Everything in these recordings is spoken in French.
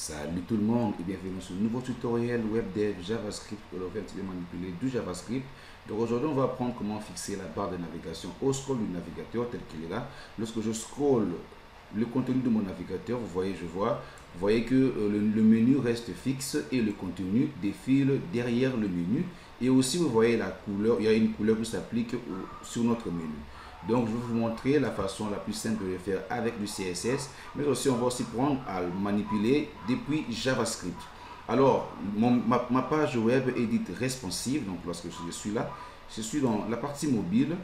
Salut tout le monde et bienvenue sur ce nouveau tutoriel WebDev JavaScript pour le manipuler du JavaScript. Donc aujourd'hui on va apprendre comment fixer la barre de navigation au scroll du navigateur tel qu'il est là. Lorsque je scroll le contenu de mon navigateur, vous voyez que le menu reste fixe et le contenu défile derrière le menu. Et aussi vous voyez la couleur, il y a une couleur qui s'applique sur notre menu. Donc je vais vous montrer la façon la plus simple de le faire avec du CSS, mais aussi on va aussi prendre à le manipuler depuis JavaScript. Alors ma page web est dite responsive, donc lorsque je suis là, je suis dans la partie mobile.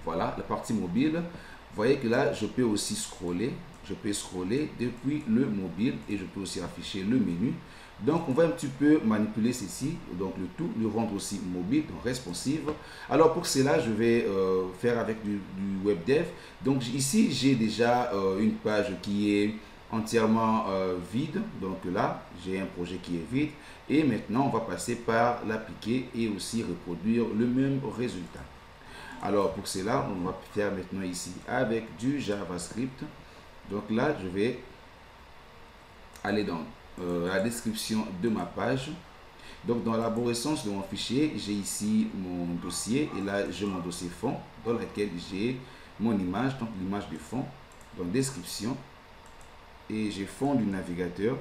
Voilà, la partie mobile. Vous voyez que là je peux aussi scroller, depuis le mobile et je peux aussi afficher le menu. Donc on va un petit peu manipuler ceci, donc le tout, le rendre aussi mobile, donc responsive. Alors pour cela je vais faire avec du WebDev. Donc ici j'ai déjà une page qui est entièrement vide, donc là j'ai un projet qui est vide et maintenant on va passer par l'appliquer et aussi reproduire le même résultat. Alors pour cela on va faire maintenant ici avec du JavaScript. Donc là je vais aller dans la description de ma page. Donc dans l'arborescence de mon fichier, j'ai ici mon dossier et là j'ai mon dossier fond dans lequel j'ai mon image, donc l'image de fond, donc description, et j'ai fond du navigateur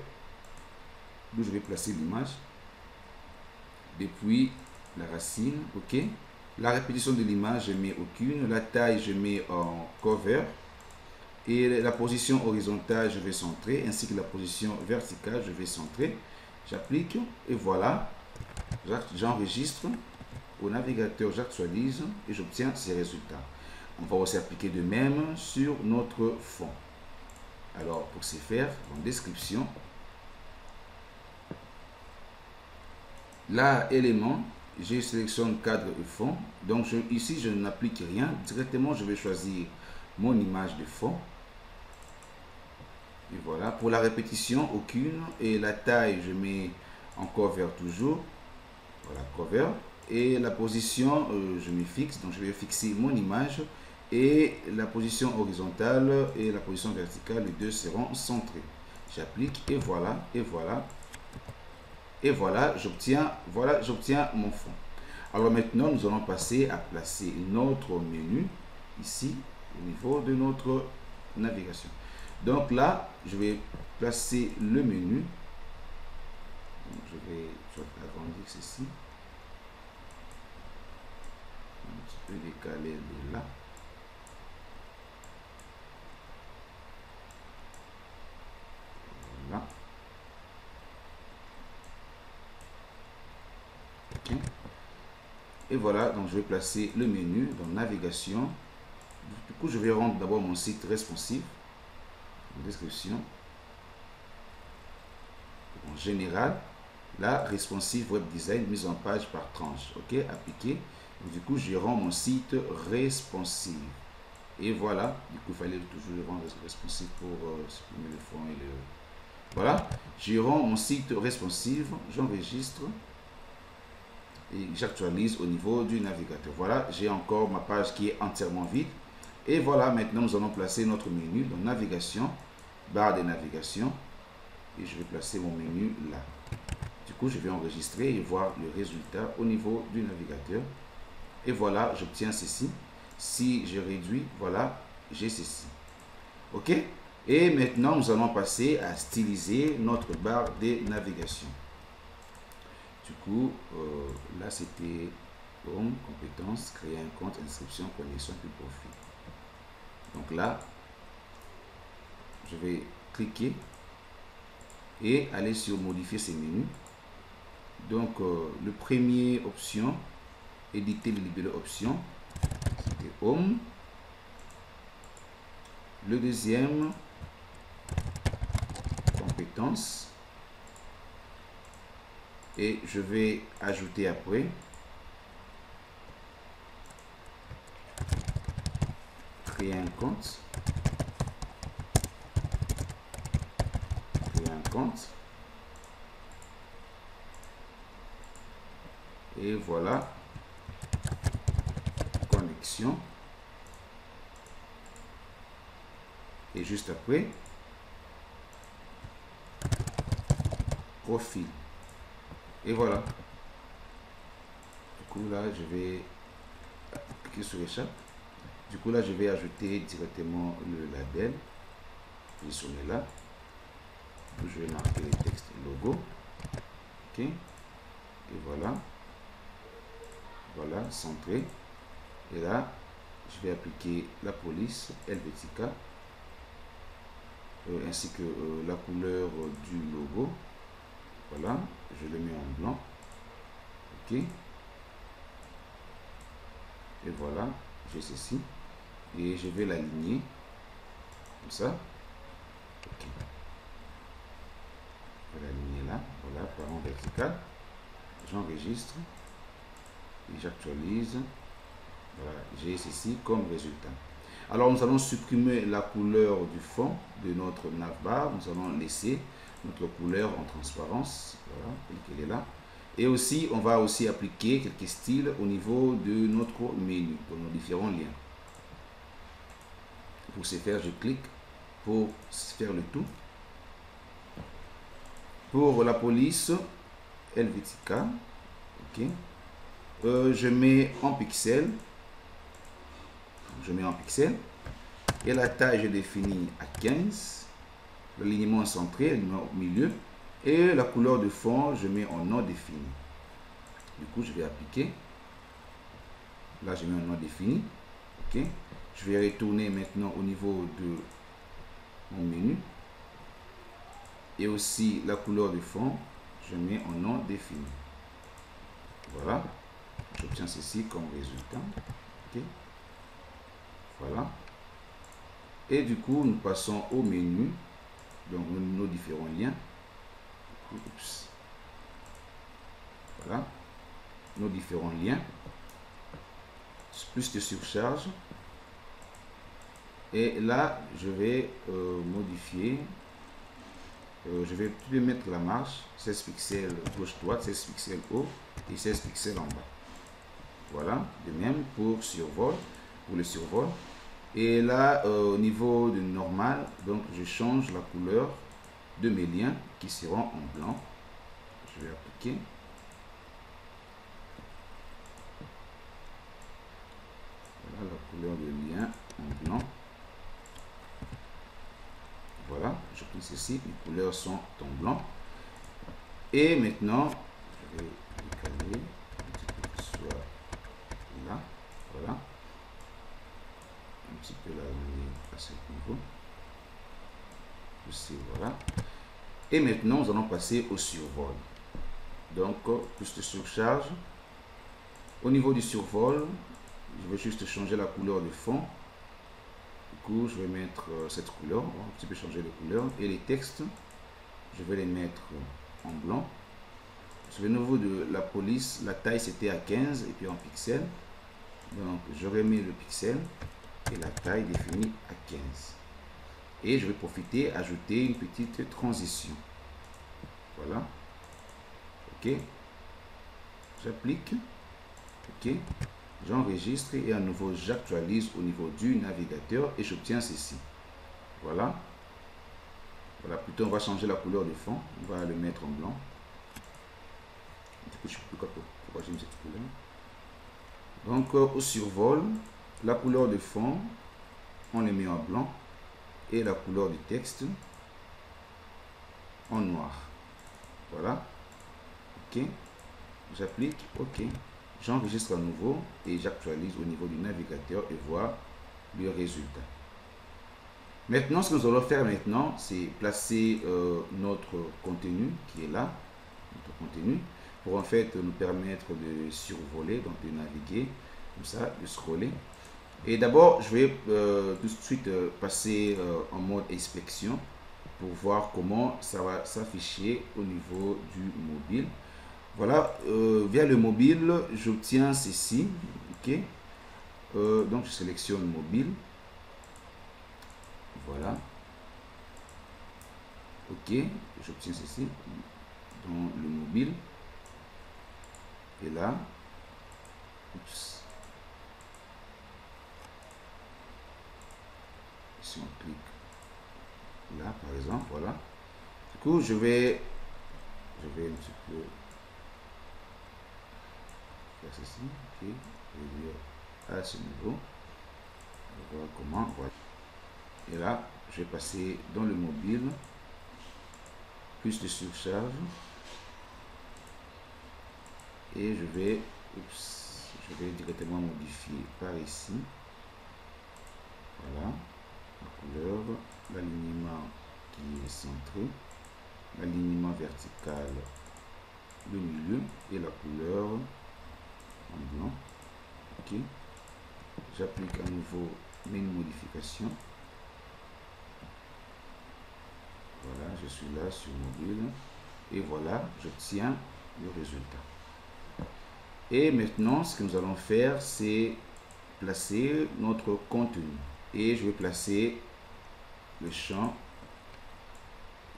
où je vais placer l'image depuis la racine. Ok, la répétition de l'image je mets aucune, la taille je mets en cover. Et la position horizontale, je vais centrer, ainsi que la position verticale, je vais centrer. J'applique et voilà, j'enregistre au navigateur, j'actualise et j'obtiens ces résultats. On va aussi appliquer de même sur notre fond. Alors, pour ce faire, en description, là, élément, je sélectionne cadre et fond. Donc, ici, je n'applique rien. Directement, je vais choisir mon image de fond. Et voilà, pour la répétition, aucune. Et la taille, je mets en cover toujours. Voilà, cover. Et la position, je mets fixe. Donc, je vais fixer mon image. Et la position horizontale et la position verticale, les deux seront centrés. J'applique et voilà, et voilà. Et voilà, j'obtiens mon fond. Alors maintenant, nous allons passer à placer notre menu ici, au niveau de notre navigation. Donc là, je vais placer le menu. Donc, je vais agrandir ceci. Un petit peu décaler de là. Voilà. Okay. Et voilà, donc je vais placer le menu dans navigation. Du coup, je vais rendre d'abord mon site responsive. Description. En général, la responsive web design mise en page par tranche. Ok, appliqué. Du coup, je rends mon site responsive. Et voilà, du coup, il fallait toujours le rendre responsive pour supprimer le fond et le. Voilà, je rends mon site responsive, j'enregistre et j'actualise au niveau du navigateur. Voilà, j'ai encore ma page qui est entièrement vide. Et voilà, maintenant nous allons placer notre menu dans navigation, barre de navigation, et je vais placer mon menu là. Du coup, je vais enregistrer et voir le résultat au niveau du navigateur. Et voilà, j'obtiens ceci. Si je réduis, voilà, j'ai ceci. Ok? Et maintenant, nous allons passer à styliser notre barre de navigation. Du coup, là, c'était Home, compétences, créer un compte, inscription, connexion, puis profil. Donc là, je vais cliquer et aller sur modifier ces menus. Donc, le premier option, éditer les libellés options, c'était Home. Le deuxième, compétences. Et je vais ajouter après créer un compte. Et voilà, connexion. Et juste après, profil. Et voilà. Du coup, là, je vais cliquer sur échappe. Du coup, là, je vais ajouter directement le label. Positionner là. Je vais marquer le texte logo. OK. Et voilà. Voilà, centré. Et là, je vais appliquer la police Helvetica. Ainsi que la couleur du logo. Voilà, je le mets en blanc. OK. Et voilà, j'ai ceci. Et je vais l'aligner comme ça. OK. Je vais l'aligner là. Voilà, par en vertical. J'enregistre. Et j'actualise. Voilà, j'ai ceci comme résultat. Alors, nous allons supprimer la couleur du fond de notre navbar. Nous allons laisser notre couleur en transparence. Voilà, telle qu'elle est là. Et aussi, on va aussi appliquer quelques styles au niveau de notre menu, dans nos différents liens. Pour ce faire, je clique pour faire le tout. Pour la police Helvetica, ok. Je mets en pixels. Je mets en pixels. Et la taille, je définis à 15. L'alignement est centré, l'alignement au milieu. Et la couleur de fond, je mets en non défini. Du coup, je vais appliquer. Là, je mets un nom défini. OK. Je vais retourner maintenant au niveau de mon menu. Et aussi la couleur de fond, je mets en nom défini. Voilà. J'obtiens ceci comme résultat. OK. Voilà. Et du coup, nous passons au menu. Donc, nos différents liens. Oups. Voilà. Nos différents liens. Plus de surcharge. Et là, je vais modifier. Je vais mettre la marge 16 pixels gauche-droite, 16 pixels haut et 16 pixels en bas. Voilà. De même pour survol, pour le survol. Et là, au niveau de normal, donc je change la couleur de mes liens qui seront en blanc. Je vais appliquer. Voilà la couleur de lien en blanc. Voilà, je clique ceci, les couleurs sont en blanc. Et maintenant, je vais décaler un petit peu que ce soit là. Voilà. Un petit peu là à ce niveau. Aussi, voilà. Et maintenant, nous allons passer au survol. Donc, plus de surcharge. Au niveau du survol, je vais juste changer la couleur de fond. Du coup, je vais mettre cette couleur. On va un petit peu changer de couleur. Et les textes, je vais les mettre en blanc. Sur le niveau de la police, la taille c'était à 15 et puis en pixels. Donc, je remets le pixel et la taille définie à 15. Et je vais profiter, ajouter une petite transition. Voilà. OK. J'applique. OK. J'enregistre et à nouveau j'actualise au niveau du navigateur et j'obtiens ceci. Voilà. Voilà, plutôt on va changer la couleur de fond. On va le mettre en blanc. Du coup, je ne sais plus pourquoi j'ai mis cette couleur. Donc, au survol, la couleur de fond, on le met en blanc. Et la couleur du texte en noir. Voilà. OK. J'applique. OK. J'enregistre à nouveau et j'actualise au niveau du navigateur et voir le résultat. Maintenant, ce que nous allons faire maintenant, c'est placer notre contenu qui est là, notre contenu, pour en fait nous permettre de survoler, donc de naviguer, comme ça, de scroller. Et d'abord, je vais tout de suite passer en mode inspection pour voir comment ça va s'afficher au niveau du mobile. Voilà, via le mobile, j'obtiens ceci. OK. Donc, je sélectionne mobile. Voilà. OK, j'obtiens ceci dans le mobile. Et là, oups. Si on clique là, par exemple, voilà. Du coup, je vais je vais un petit peu faire ceci, ok, réduire à ce niveau. On va voir comment, voilà. Et là, je vais passer dans le mobile, plus de surcharge, et je vais directement modifier par ici. Voilà, la couleur, l'alignement qui est centré, l'alignement vertical, le milieu et la couleur en blanc. Ok, j'applique à nouveau mes modifications. Voilà, je suis là sur mobile et voilà, j'obtiens le résultat. Et maintenant, ce que nous allons faire, c'est placer notre contenu. Et je vais placer le champ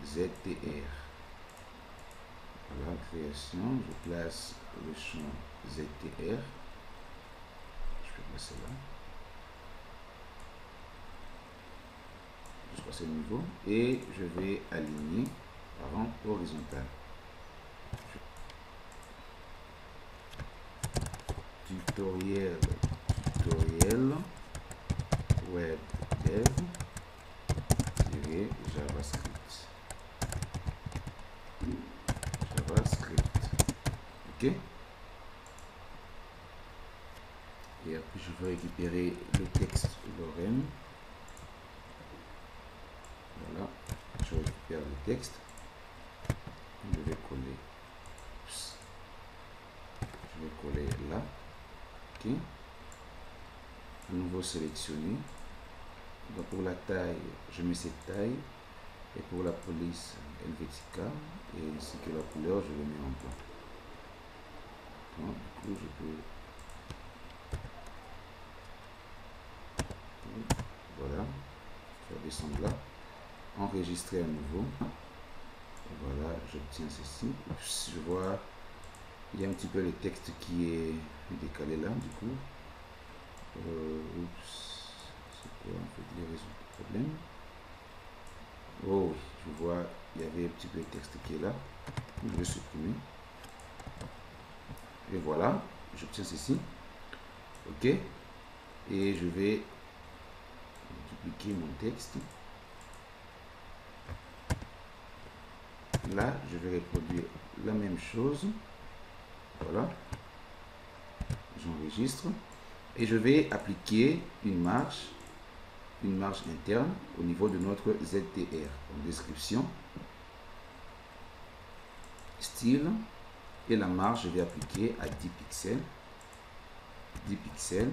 ZTR. Voilà, création, je place le champ ZTR. Je vais placer là. Jusqu'à ce niveau. Et je vais aligner avant horizontal. Tutoriel web dev JavaScript. Ok. Et après je vais récupérer le texte lorem. Voilà, je récupère le texte. Je vais coller. Je vais coller là. Ok. À nouveau sélectionner. Donc pour la taille, je mets cette taille. Et pour la police Helvetica, et ainsi que la couleur, je le mets en blanc. Donc, du coup, je peux. Voilà. Je vais descendre là. Enregistrer à nouveau. Et voilà, j'obtiens ceci. Oups, je vois, il y a un petit peu le texte qui est décalé là, du coup. Oups, c'est quoi en fait les résultats du problème? Oh oui, je vois, il y avait un petit peu le texte qui est là. Je vais supprimer. Et voilà, j'obtiens ceci. Ok. Et je vais dupliquer mon texte. Là, je vais reproduire la même chose. Voilà. J'enregistre. Et je vais appliquer une marge interne au niveau de notre ZTR. En description, style, et la marge, je vais appliquer à 10 pixels, 10 pixels,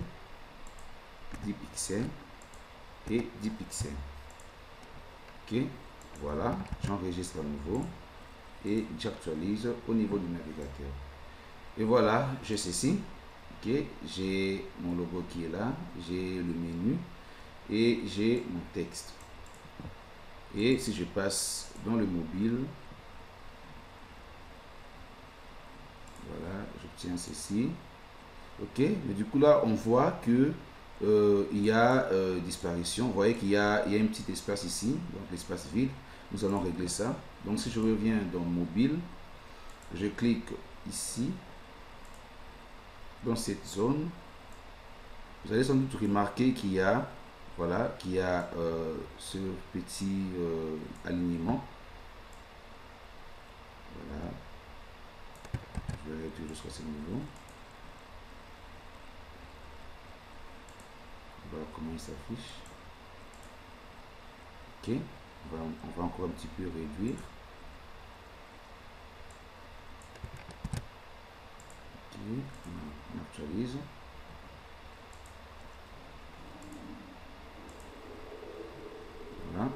10 pixels et 10 pixels. Ok, voilà, j'enregistre à nouveau et j'actualise au niveau du navigateur. Et voilà, j'ai ceci. Ok, j'ai mon logo qui est là, j'ai le menu et j'ai mon texte. Et si je passe dans le mobile, voilà, j'obtiens ceci. Ok, mais du coup là, on voit que il y a disparition. Vous voyez qu'il y a un petit espace ici, donc l'espace vide. Nous allons régler ça. Donc si je reviens dans mobile, je clique ici, dans cette zone. Vous allez sans doute remarquer qu'il y a, voilà, qu'il y a ce petit alignement. Voilà. Je vais réduire jusqu'à ce niveau. Voilà comment il s'affiche. Ok, on va encore un petit peu réduire. Ok, on actualise. Voilà.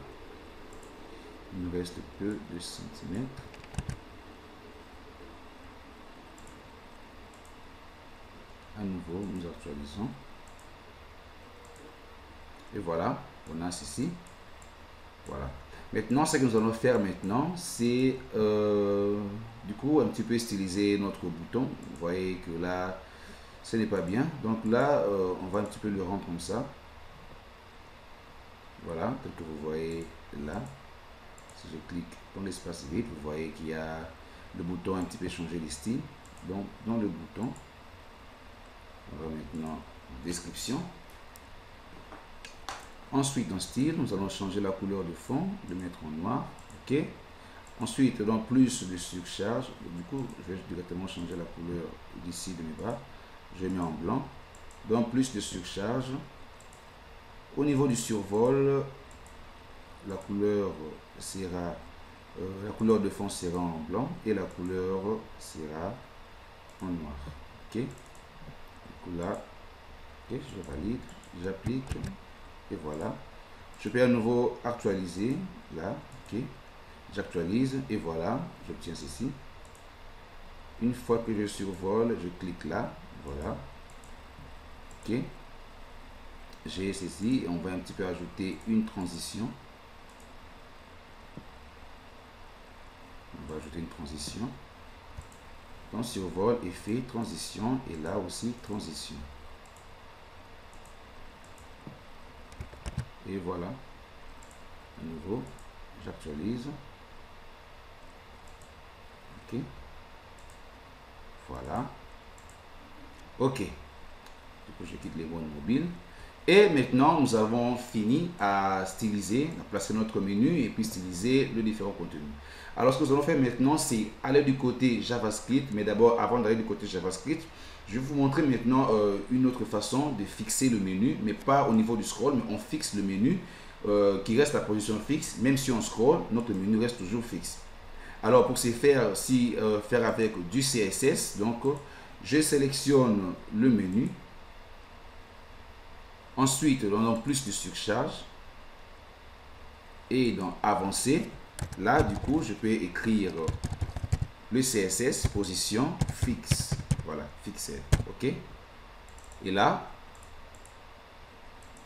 Il nous reste peu de centimètres. À nouveau, nous actualisons. Et voilà, on a ceci. Voilà. Maintenant, ce que nous allons faire maintenant, c'est du coup un petit peu styliser notre bouton. Vous voyez que là, ce n'est pas bien. Donc là, on va un petit peu le rendre comme ça. Voilà, tel que vous voyez là. Si je clique dans l'espace vide, vous voyez qu'il y a le bouton un petit peu changer les styles. Donc, dans le bouton, on va maintenant description. Ensuite, dans style, nous allons changer la couleur de fond, le mettre en noir. OK. Ensuite, dans plus de surcharge, du coup, je vais directement changer la couleur d'ici de mes barres. Je mets en blanc. Dans plus de surcharge, au niveau du survol, la couleur sera, la couleur de fond sera en blanc et la couleur sera en noir. OK. Du coup là, OK, je valide, j'applique et voilà. Je peux à nouveau actualiser là. OK. J'actualise et voilà, j'obtiens ceci. Une fois que je survole, je clique là, voilà. OK. J'ai ceci et on va un petit peu ajouter une transition. On va ajouter une transition. Dans survol, effet, transition et là aussi transition. Et voilà. À nouveau, j'actualise. OK. Voilà. OK. Du coup, je quitte les modes mobiles. Et maintenant, nous avons fini à styliser, à placer notre menu et puis styliser le différent contenu. Alors, ce que nous allons faire maintenant, c'est aller du côté JavaScript. Mais d'abord, avant d'aller du côté JavaScript, je vais vous montrer maintenant une autre façon de fixer le menu, mais pas au niveau du scroll, mais on fixe le menu qui reste à position fixe. Même si on scroll, notre menu reste toujours fixe. Alors, pour ce faire, faire avec du CSS, donc je sélectionne le menu. Ensuite, dans plus de surcharge et dans avancer, là, du coup, je peux écrire le CSS position fixe. Voilà, fixé. OK. Et là,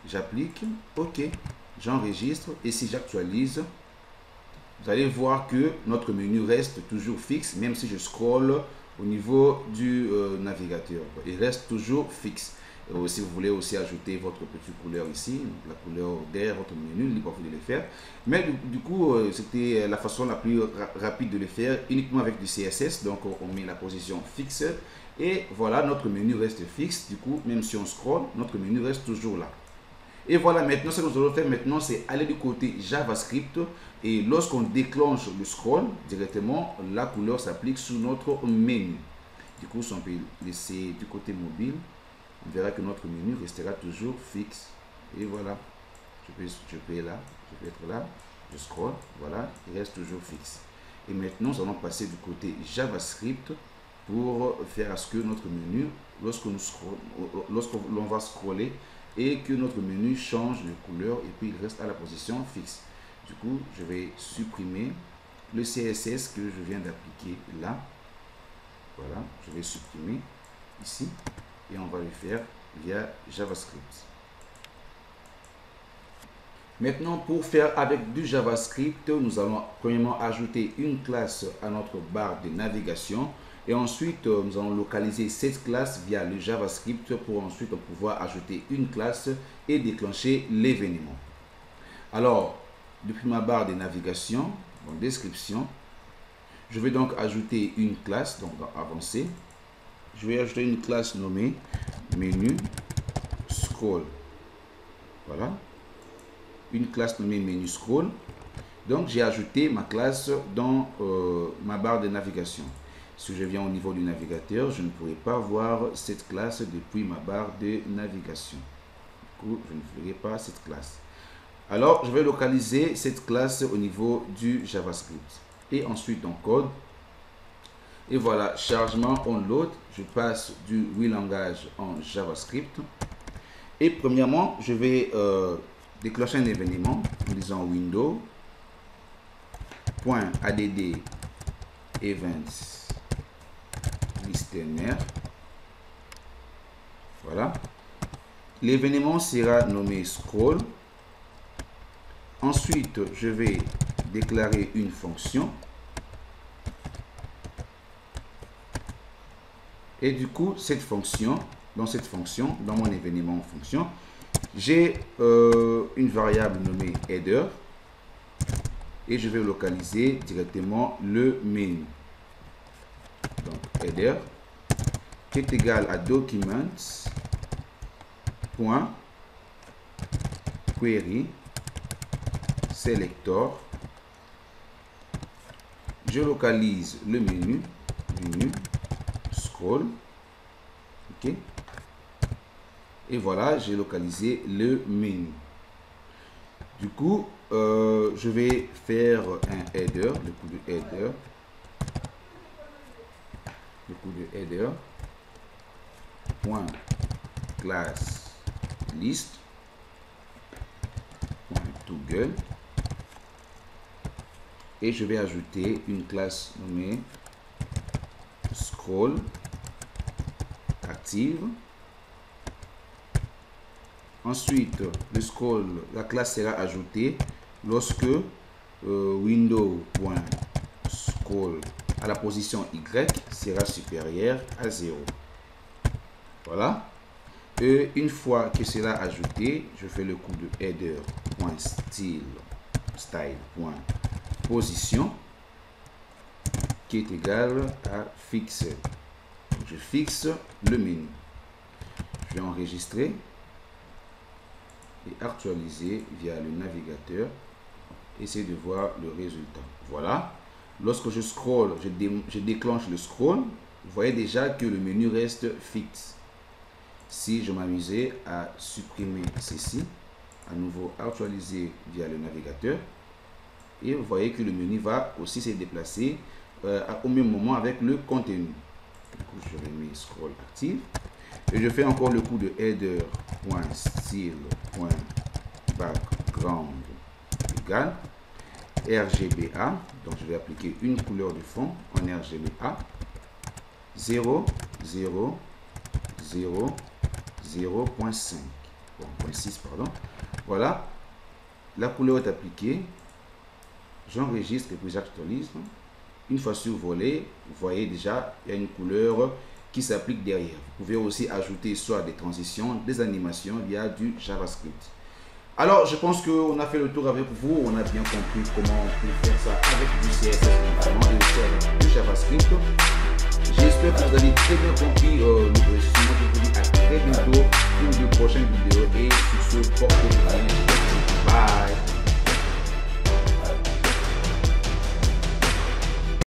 j'applique. OK. J'enregistre. Et si j'actualise, vous allez voir que notre menu reste toujours fixe, même si je scrolle au niveau du navigateur. Il reste toujours fixe. Si vous voulez aussi ajouter votre petite couleur ici, la couleur derrière votre menu, libre de le faire. Mais du coup, c'était la façon la plus rapide de le faire, uniquement avec du CSS. Donc, on met la position fixe et voilà, notre menu reste fixe. Du coup, même si on scrolle, notre menu reste toujours là. Et voilà, maintenant, ce que nous allons faire maintenant, c'est aller du côté JavaScript. Et lorsqu'on déclenche le scroll, directement, la couleur s'applique sur notre menu. Du coup, si on peut laisser du côté mobile, on verra que notre menu restera toujours fixe. Et voilà, je peux là, je peux être là, je scroll, voilà, il reste toujours fixe. Et maintenant, nous allons passer du côté JavaScript pour faire à ce que notre menu, lorsqu'on va scroller, et que notre menu change de couleur et puis il reste à la position fixe. Du coup, je vais supprimer le CSS que je viens d'appliquer là. Voilà, je vais supprimer ici et on va le faire via JavaScript. Maintenant, pour faire avec du JavaScript, nous allons premièrement ajouter une classe à notre barre de navigation. Et ensuite, nous allons localiser cette classe via le JavaScript pour ensuite pouvoir ajouter une classe et déclencher l'événement. Alors, depuis ma barre de navigation, en description, je vais donc ajouter une classe, donc dans avancer. Je vais ajouter une classe nommée menu scroll. Voilà. Une classe nommée menu scroll. Donc, j'ai ajouté ma classe dans ma barre de navigation. Si je viens au niveau du navigateur, je ne pourrai pas voir cette classe depuis ma barre de navigation. Du coup, je ne ferai pas cette classe. Alors, je vais localiser cette classe au niveau du JavaScript. Et ensuite, dans code. Et voilà, chargement onload. Je passe du langage en JavaScript. Et premièrement, je vais déclencher un événement en disant window.add events listener. Voilà. L'événement sera nommé scroll. Ensuite, je vais déclarer une fonction. Et du coup, cette fonction, dans mon événement fonction, j'ai une variable nommée header. Et je vais localiser directement le menu. donc header, qui est égal à documents.query selector. Je localise le menu, scroll, ok, et voilà, j'ai localisé le menu. Du coup, je vais faire un header, le coup de header, point class list, point toggle, et je vais ajouter une classe nommée scroll active. Ensuite, le scroll, la classe sera ajoutée lorsque window.scroll à la position Y sera supérieur à 0. Voilà. Et une fois que cela ajouté, je fais le coup de header.style.position qui est égal à fixer. Donc, je fixe le menu. Je vais enregistrer et actualiser via le navigateur. Essayez de voir le résultat. Voilà. Lorsque je scroll, je déclenche le scroll. Vous voyez déjà que le menu reste fixe. Si je m'amusais à supprimer ceci, à nouveau actualiser via le navigateur, et vous voyez que le menu va aussi se déplacer au même moment avec le contenu. Du coup, je remets scroll active et je fais encore le coup de header.style.background égal RGBA. Donc je vais appliquer une couleur de fond en RGBA 0 0 0 0.5 0.6 pardon. Voilà, la couleur est appliquée. J'enregistre et puis j'actualise. Une fois survolé, vous voyez déjà il y a une couleur qui s'applique derrière. Vous pouvez aussi ajouter soit des transitions, des animations via du JavaScript. Alors, je pense qu'on a fait le tour avec vous. On a bien compris comment on peut faire ça avec du CSS notamment et aussi avec du JavaScript. J'espère que vous avez très bien compris le résumé. Je vous dis à très bientôt pour de prochaines vidéos et sur ce, portez-vous bien.